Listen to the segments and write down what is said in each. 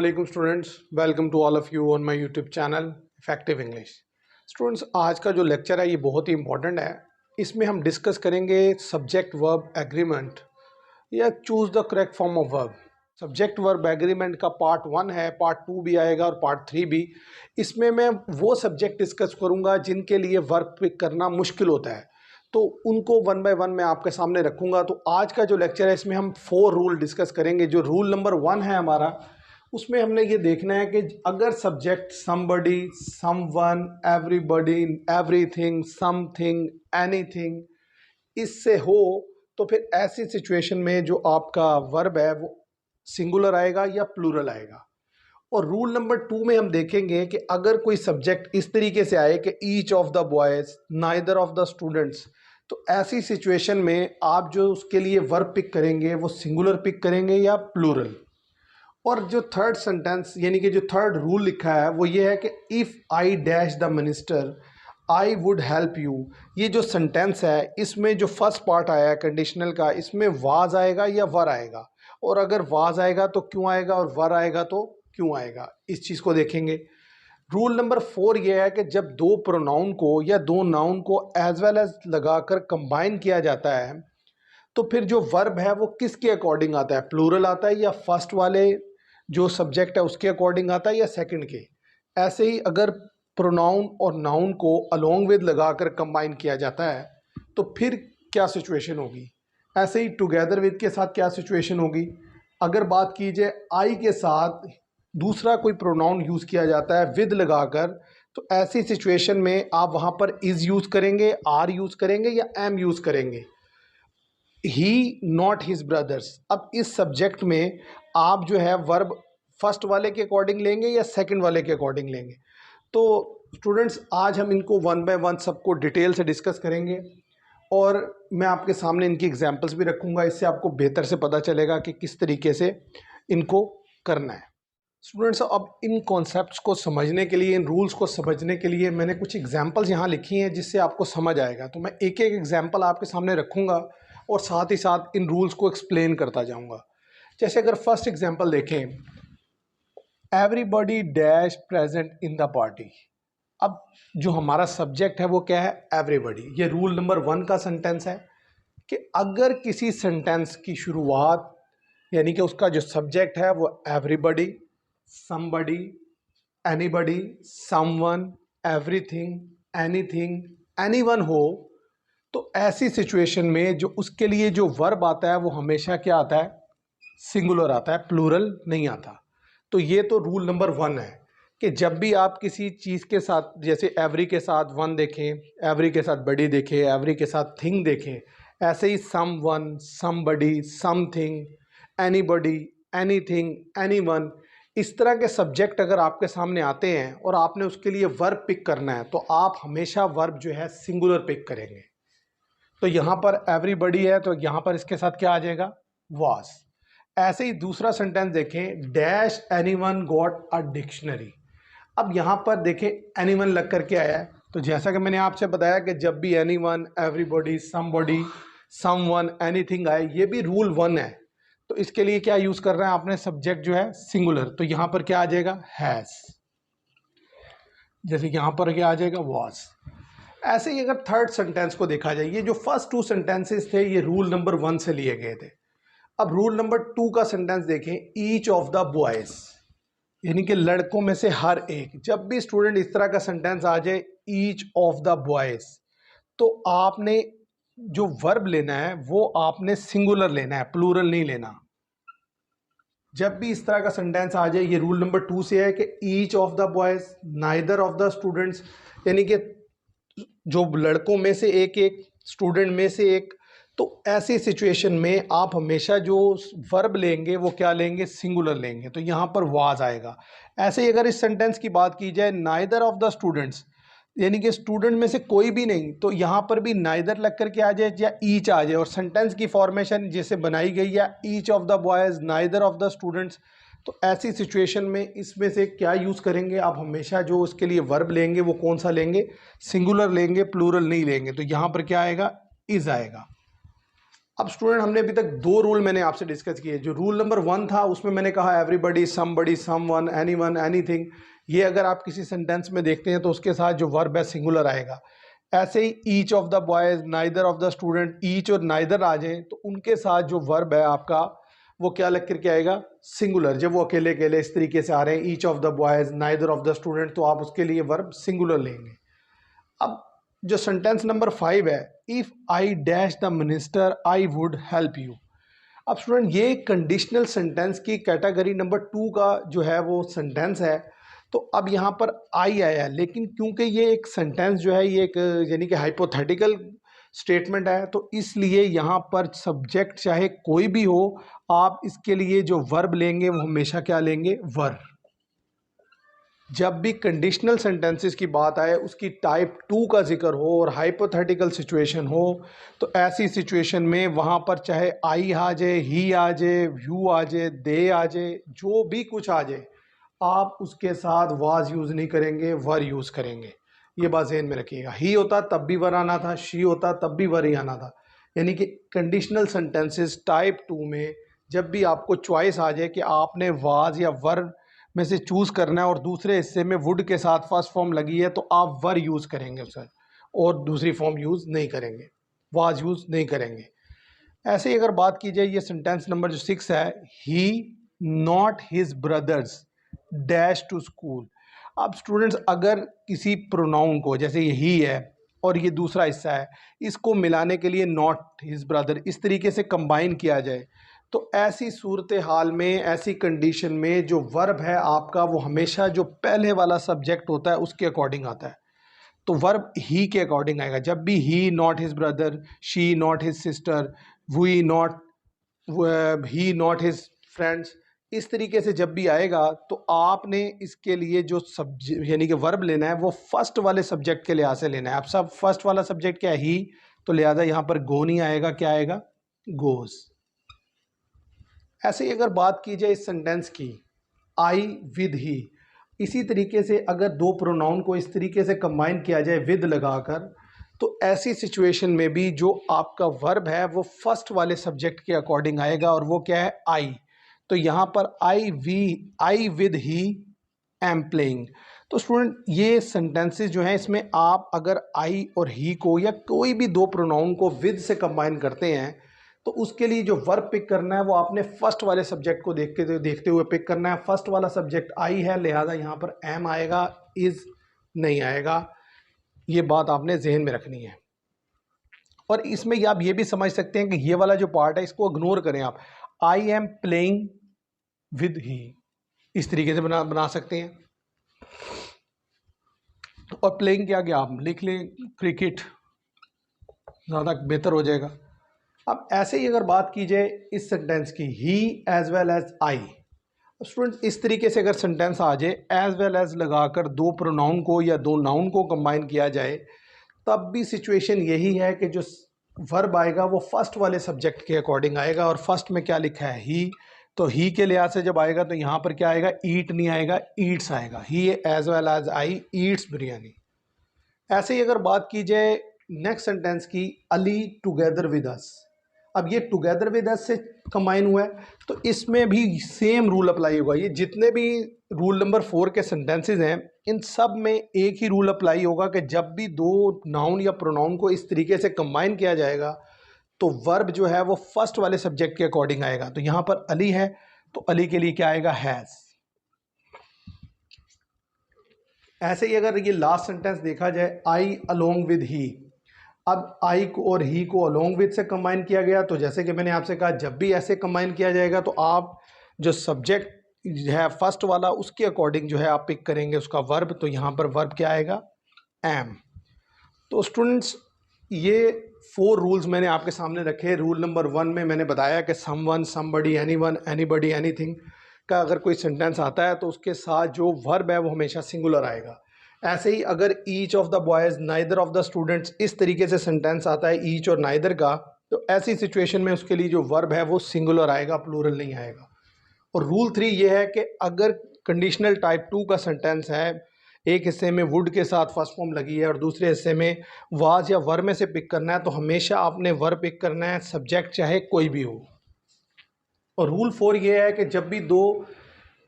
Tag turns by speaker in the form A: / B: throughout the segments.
A: Assalamualaikum students, welcome to all of you on my YouTube channel Effective English। Students, आज का जो lecture है ये बहुत ही इंपॉर्टेंट है। इसमें हम डिस्कस करेंगे सब्जेक्ट वर्ब एग्रीमेंट या choose the correct form of verb. Subject verb agreement का पार्ट 1 है, पार्ट 2 भी आएगा और पार्ट 3 भी। इसमें मैं वो सब्जेक्ट डिस्कस करूँगा जिनके लिए वर्ब पिक करना मुश्किल होता है, तो उनको वन बाय वन मैं आपके सामने रखूँगा। तो आज का जो लेक्चर है इसमें हम 4 रूल डिस्कस करेंगे। जो रूल नंबर 1 है हमारा, उसमें हमने ये देखना है कि अगर subject somebody, someone, everybody, everything, something, anything इससे हो तो फिर ऐसी सिचुएशन में जो आपका वर्ब है वो सिंगुलर आएगा या प्लूरल आएगा। और रूल नंबर 2 में हम देखेंगे कि अगर कोई सब्जेक्ट इस तरीके से आए कि each of the boys, neither of the students, तो ऐसी सिचुएशन में आप जो उसके लिए वर्ब पिक करेंगे वो सिंगुलर पिक करेंगे या प्लूरल। और जो थर्ड सेंटेंस यानी कि जो थर्ड रूल लिखा है वो ये है कि if I dash the minister I would help you. ये जो सेंटेंस है इसमें जो फर्स्ट पार्ट आया है कंडीशनल का, इसमें वाज आएगा या वर आएगा, और अगर वाज आएगा तो क्यों आएगा और वर आएगा तो क्यों आएगा, इस चीज़ को देखेंगे। रूल नंबर 4 ये है कि जब दो प्रोनाउन को या दो नाउन को एज वेल एज लगाकर कंबाइन किया जाता है तो फिर जो वर्ब है वो किसके अकॉर्डिंग आता है, प्लूरल आता है या फर्स्ट वाले जो सब्जेक्ट है उसके अकॉर्डिंग आता है या सेकंड के। ऐसे ही अगर प्रोनाउन और नाउन को अलोंग विद लगाकर कंबाइन किया जाता है तो फिर क्या सिचुएशन होगी। ऐसे ही टुगेदर विद के साथ क्या सिचुएशन होगी। अगर बात की जाए आई के साथ दूसरा कोई प्रोनाउन यूज़ किया जाता है विद लगाकर, तो ऐसी सिचुएशन में आप वहाँ पर इज़ यूज़ करेंगे, आर यूज़ करेंगे या एम यूज़ करेंगे। ही नॉट हिज ब्रदर्स। अब इस सब्जेक्ट में आप जो है वर्ब फर्स्ट वाले के अकॉर्डिंग लेंगे या सेकंड वाले के अकॉर्डिंग लेंगे। तो स्टूडेंट्स, आज हम इनको वन बाय वन सबको डिटेल से डिस्कस करेंगे और मैं आपके सामने इनकी एग्जांपल्स भी रखूँगा। इससे आपको बेहतर से पता चलेगा कि किस तरीके से इनको करना है। स्टूडेंट्स, अब इन कॉन्सेप्ट्स को समझने के लिए, इन रूल्स को समझने के लिए मैंने कुछ एग्जांपल्स यहाँ लिखी हैं जिससे आपको समझ आएगा। तो मैं एक एक एग्जांपल आपके सामने रखूँगा और साथ ही साथ इन रूल्स को एक्सप्लेन करता जाऊँगा। जैसे अगर फर्स्ट एग्जांपल देखें, everybody dash present in the party. अब जो हमारा सब्जेक्ट है वो क्या है, एवरीबॉडी। ये रूल नंबर 1 का सेंटेंस है कि अगर किसी सेंटेंस की शुरुआत यानी कि उसका जो सब्जेक्ट है वो everybody, somebody, anybody, someone, everything, anything, anyone हो, तो ऐसी सिचुएशन में जो उसके लिए जो वर्ब आता है वो हमेशा क्या आता है, सिंगुलर आता है, प्लूरल नहीं आता। तो ये तो रूल नंबर 1 है कि जब भी आप किसी चीज़ के साथ, जैसे एवरी के साथ वन देखें, एवरी के साथ बडी देखें, एवरी के साथ थिंग देखें, ऐसे ही someone, somebody, something, anybody, anything, anyone, इस तरह के सब्जेक्ट अगर आपके सामने आते हैं और आपने उसके लिए वर्ब पिक करना है तो आप हमेशा वर्ब जो है सिंगुलर पिक करेंगे। तो यहाँ पर एवरीबॉडी है तो यहाँ पर इसके साथ क्या आ जाएगा, वाज। ऐसे ही दूसरा सेंटेंस देखें, dash anyone got a dictionary. अब यहाँ पर देखें एनीवन लग कर के आया है, तो जैसा कि मैंने आपसे बताया कि जब भी anyone, everybody, somebody, someone, anything आए, ये भी रूल 1 है। तो इसके लिए क्या यूज़ कर रहे हैं आपने, सब्जेक्ट जो है सिंगुलर, तो यहाँ पर क्या आ जाएगा, हैज़। जैसे यहाँ पर क्या आ जाएगा, वाज। ऐसे ही अगर थर्ड सेंटेंस को देखा जाए, ये जो फर्स्ट 2 सेंटेंसेस थे ये रूल नंबर 1 से लिए गए थे। अब रूल नंबर 2 का सेंटेंस देखें, ईच ऑफ द बॉयज़, यानी कि लड़कों में से हर एक। जब भी स्टूडेंट इस तरह का सेंटेंस आ जाए, ईच ऑफ द बॉयज़, तो आपने जो वर्ब लेना है वो आपने सिंगुलर लेना है, प्लूरल नहीं लेना। जब भी इस तरह का सेंटेंस आ जाए, ये रूल नंबर 2 से है कि each of the boys, neither of the students, यानी कि जो लड़कों में से एक एक, स्टूडेंट में से एक। तो ऐसी सिचुएशन में आप हमेशा जो वर्ब लेंगे वो क्या लेंगे, सिंगुलर लेंगे। तो यहाँ पर वाज आएगा। ऐसे ही अगर इस सेंटेंस की बात की जाए, नाइदर ऑफ द स्टूडेंट्स, यानी कि स्टूडेंट में से कोई भी नहीं, तो यहाँ पर भी नाइदर लग करके आ जाए या ईच आ जाए, और सेंटेंस की फॉर्मेशन जैसे बनाई गई है, each of the boys, neither of the students. तो ऐसी सिचुएशन में इसमें से क्या यूज़ करेंगे आप, हमेशा जो उसके लिए वर्ब लेंगे वो कौन सा लेंगे, सिंगुलर लेंगे, प्लूरल नहीं लेंगे। तो यहाँ पर क्या आएगा, इज़ आएगा। अब स्टूडेंट हमने अभी तक दो रूल मैंने आपसे डिस्कस किए। जो रूल नंबर 1 था उसमें मैंने कहा everybody, somebody, someone, anyone, anything. ये अगर आप किसी सेंटेंस में देखते हैं तो उसके साथ जो वर्ब है सिंगुलर आएगा। ऐसे ही each of the boys, neither of the student, each और नाइदर आ जाए तो उनके साथ जो वर्ब है आपका वो क्या लग करके आएगा, सिंगुलर। जब वो अकेले अकेले इस तरीके से आ रहे हैं, each of the boys, neither of the student, तो आप उसके लिए वर्ब सिंगुलर लेंगे। अब जो सेंटेंस नंबर 5 है, if I dash the minister I would help you. अब स्टूडेंट ये कंडीशनल सेंटेंस की कैटेगरी नंबर 2 का जो है वो सेंटेंस है। तो अब यहाँ पर आई आया है, लेकिन क्योंकि ये एक सेंटेंस जो है ये एक यानी कि हाइपोथेटिकल स्टेटमेंट है, तो इसलिए यहाँ पर सब्जेक्ट चाहे कोई भी हो, आप इसके लिए जो वर्ब लेंगे वो हमेशा क्या लेंगे, वर। जब भी कंडीशनल सेंटेंसेस की बात आए, उसकी टाइप 2 का जिक्र हो और हाइपोथेटिकल सिचुएशन हो, तो ऐसी सिचुएशन में वहाँ पर चाहे आई आ जाए, ही आ जाए, यू आ जाए, दे आ जाए, जो भी कुछ आ जाए, आप उसके साथ वाज यूज़ नहीं करेंगे, वर यूज़ करेंगे। ये बात ज़हन में रखिएगा। ही होता तब भी वर आना था, शी होता तब भी वर ही आना था। यानी कि कंडीशनल सेंटेंसेस टाइप 2 में जब भी आपको चॉइस आ जाए कि आपने वाज या वर में से चूज़ करना है और दूसरे हिस्से में वुड के साथ फर्स्ट फॉर्म लगी है, तो आप वर यूज़ करेंगे सर, और दूसरी फॉर्म यूज़ नहीं करेंगे, वाज यूज़ नहीं करेंगे। ऐसे ही अगर बात की जाए, ये सेंटेंस नंबर जो 6 है, he not his brothers dash to school. अब स्टूडेंट्स अगर किसी प्रोनाउन को, जैसे ये ही है और ये दूसरा हिस्सा है, इसको मिलाने के लिए नॉट हिज ब्रदर इस तरीके से कंबाइन किया जाए, तो ऐसी सूरत हाल में, ऐसी कंडीशन में जो वर्ब है आपका वो हमेशा जो पहले वाला सब्जेक्ट होता है उसके अकॉर्डिंग आता है। तो वर्ब ही के अकॉर्डिंग आएगा। जब भी he not his brother, she not his sister, we not, he not his friends, इस तरीके से जब भी आएगा तो आपने इसके लिए जो सब्जेक्ट यानी कि वर्ब लेना है वो फर्स्ट वाले सब्जेक्ट के लिहाज से लेना है। अब सब फर्स्ट वाला सब्जेक्ट क्या है, ही, तो लिहाजा यहाँ पर गो नहीं आएगा, क्या आएगा, गोज। ऐसे ही अगर बात की जाए इस सेंटेंस की, आई विद ही, इसी तरीके से अगर दो प्रोनाउन को इस तरीके से कंबाइन किया जाए विद लगाकर, तो ऐसी सिचुएशन में भी जो आपका वर्ब है वो फर्स्ट वाले सब्जेक्ट के अकॉर्डिंग आएगा, और वो क्या है, आई। तो यहाँ पर आई विद ही एम प्लेइंग। तो स्टूडेंट ये सेंटेंसेस जो हैं इसमें आप अगर आई और ही को या कोई भी दो प्रोनाउन को विद से कंबाइन करते हैं, तो उसके लिए जो वर्ब पिक करना है वो आपने फर्स्ट वाले सब्जेक्ट को देखते हुए पिक करना है। फर्स्ट वाला सब्जेक्ट आई है, लिहाजा यहाँ पर एम आएगा, इज नहीं आएगा। ये बात आपने जहन में रखनी है। और इसमें आप ये भी समझ सकते हैं कि ये वाला जो पार्ट है इसको इग्नोर करें आप। I am playing with he, इस तरीके से बना सकते हैं। और प्लेइंग के आगे आप लिख लें क्रिकेट, ज़्यादा बेहतर हो जाएगा। अब ऐसे ही अगर बात की जाए इस सेंटेंस की, he as well as I, student इस तरीके से अगर सेंटेंस आ जाए एज वेल एज लगाकर दो प्रोनाउन को या दो नाउन को कंबाइन किया जाए, तब भी सिचुएशन यही है कि जो वर्ब आएगा वो फर्स्ट वाले सब्जेक्ट के अकॉर्डिंग आएगा। और फर्स्ट में क्या लिखा है, ही, तो ही के लिहाज से जब आएगा तो यहाँ पर क्या आएगा, ईट नहीं आएगा, ईट्स आएगा। He as well as I eats biryani. ऐसे ही अगर बात की जाए नेक्स्ट सेंटेंस की, अली टुगेदर विद अस। अब ये टुगेदर विद अस से कंबाइन हुआ है, तो इसमें भी सेम रूल अप्लाई होगा। ये जितने भी रूल नंबर 4 के सेंटेंसेस हैं, इन सब में एक ही रूल अप्लाई होगा कि जब भी दो नाउन या प्रोनाउन को इस तरीके से कंबाइन किया जाएगा तो वर्ब जो है वो फर्स्ट वाले सब्जेक्ट के अकॉर्डिंग आएगा। तो यहाँ पर अली है, तो अली के लिए क्या आएगा, हैज़। ऐसे ही अगर ये लास्ट सेंटेंस देखा जाए, आई अलोंग विद ही। अब आई को और ही को अलोंग विद से कंबाइन किया गया, तो जैसे कि मैंने आपसे कहा जब भी ऐसे कंबाइन किया जाएगा तो आप जो सब्जेक्ट है फर्स्ट वाला उसके अकॉर्डिंग जो है आप पिक करेंगे उसका वर्ब। तो यहाँ पर वर्ब क्या आएगा, एम। तो स्टूडेंट्स ये 4 रूल्स मैंने आपके सामने रखे। रूल नंबर 1 में मैंने बताया कि someone, somebody, anyone, anybody, anything का अगर कोई सेंटेंस आता है तो उसके साथ जो वर्ब है वो हमेशा सिंगुलर आएगा। ऐसे ही अगर each of the boys, neither of the students, इस तरीके से सेंटेंस आता है ईच और नाइदर का, तो ऐसी सिचुएशन में उसके लिए जो वर्ब है वो सिंगुलर आएगा, प्लूरल नहीं आएगा। और रूल 3 ये है कि अगर कंडीशनल टाइप 2 का सेंटेंस है, एक हिस्से में वुड के साथ फर्स्ट फॉर्म लगी है और दूसरे हिस्से में वाज या वर में से पिक करना है, तो हमेशा आपने वर पिक करना है, सब्जेक्ट चाहे कोई भी हो। और रूल 4 ये है कि जब भी दो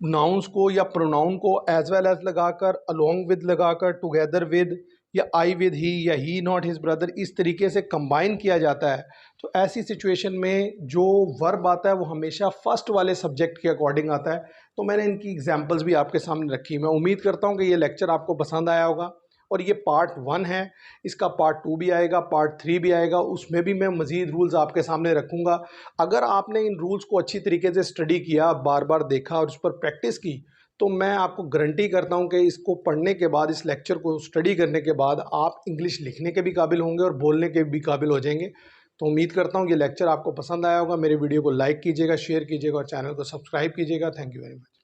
A: नाउन्स को या प्रोनाउन को एज वेल एज लगाकर, अलोंग विद लगाकर, टुगेदर विद, या आई विद ही, या ही नॉट हिज ब्रदर, इस तरीके से कंबाइन किया जाता है, तो ऐसी सिचुएशन में जो वर्ब आता है वो हमेशा फर्स्ट वाले सब्जेक्ट के अकॉर्डिंग आता है। तो मैंने इनकी एग्जांपल्स भी आपके सामने रखी। मैं उम्मीद करता हूँ कि ये लेक्चर आपको पसंद आया होगा, और ये पार्ट 1 है, इसका पार्ट 2 भी आएगा, पार्ट 3 भी आएगा, उसमें भी मैं मज़ीद रूल्स आपके सामने रखूँगा। अगर आपने इन रूल्स को अच्छी तरीके से स्टडी किया, बार बार देखा और उस पर प्रैक्टिस की, तो मैं आपको गारंटी करता हूं कि इसको पढ़ने के बाद, इस लेक्चर को स्टडी करने के बाद, आप इंग्लिश लिखने के भी काबिल होंगे और बोलने के भी काबिल हो जाएंगे। तो उम्मीद करता हूं ये लेक्चर आपको पसंद आया होगा। मेरे वीडियो को लाइक कीजिएगा, शेयर कीजिएगा और चैनल को सब्सक्राइब कीजिएगा। Thank you very much.